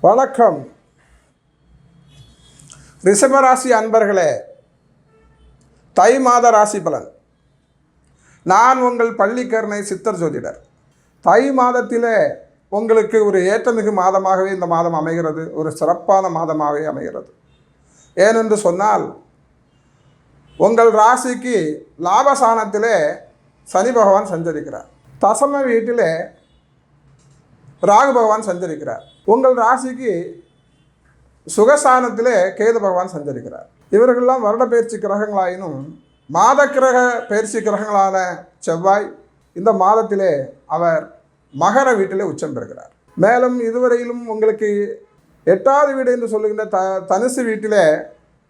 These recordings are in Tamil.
வணக்கம் ரிஷபராசி அன்பர்களே, தை மாத ராசி பலன். நான் உங்கள் பள்ளிக்கரணை சித்தர் ஜோதிடர். தை மாதத்திலே உங்களுக்கு ஒரு ஏற்றமிகு மாதமாகவே இந்த மாதம் அமைகிறது. ஒரு சிறப்பான மாதமாகவே அமைகிறது. ஏனென்று சொன்னால், உங்கள் ராசிக்கு லாபஸ்தானத்திலே சனி பகவான் சஞ்சரிக்கிறார். தசம வீட்டிலே ராகு பகவான் சஞ்சரிக்கிறார். உங்கள் ராசிக்கு சுகஸ்தானத்திலே கேது பகவான் சஞ்சரிக்கிறார். இவர்களெல்லாம் வருட பயிற்சி கிரகங்களாயினும் மாத கிரக பயிற்சி கிரகங்களான செவ்வாய் இந்த மாதத்திலே அவர் மகர வீட்டிலே உச்சம் பெறுகிறார். மேலும் இதுவரையிலும் உங்களுக்கு 8வது வீடு என்று சொல்லுகின்ற தனுசு வீட்டிலே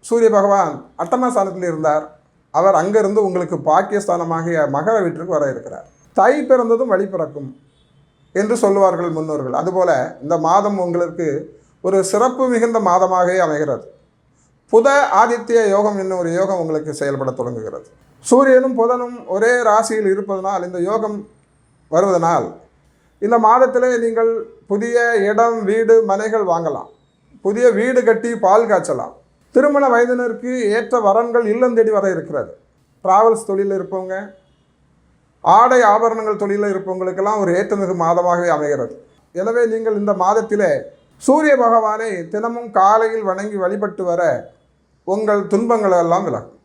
சூரிய பகவான் அட்டமஸ்தானத்தில் இருந்தார். அவர் அங்கிருந்து உங்களுக்கு பாக்கியஸ்தானமாகிய மகர வீட்டிற்கு வர இருக்கிறார். தை பிறந்ததும் வழி பிறக்கும் என்று சொல்லுவார்கள் முன்னோர்கள். அதுபோல் இந்த மாதம் உங்களுக்கு ஒரு சிறப்பு மிகுந்த மாதமாகவே அமைகிறது. புத ஆதித்ய யோகம் என்னும் ஒரு யோகம் உங்களுக்கு செயல்பட தொடங்குகிறது. சூரியனும் புதனும் ஒரே ராசியில் இருப்பதனால், இந்த யோகம் வருவதனால் இந்த மாதத்திலே நீங்கள் புதிய இடம், வீடு, மனைகள் வாங்கலாம். புதிய வீடு கட்டி பால் காய்ச்சலாம். திருமண வயதினருக்கு ஏற்ற வரன்கள் இல்லம் தேடி வர இருக்கிறது. டிராவல்ஸ் தொழிலில் இருப்பவங்க, ஆடை ஆபரணங்கள் தொழிலில் இருப்பவங்களுக்கெல்லாம் ஒரு ஏற்றமிகு மாதமாகவே அமைகிறது. எனவே நீங்கள் இந்த மாதத்திலே சூரிய பகவானை தினமும் காலையில் வணங்கி வழிபட்டு வர உங்கள் துன்பங்கள் எல்லாம் விலகும்.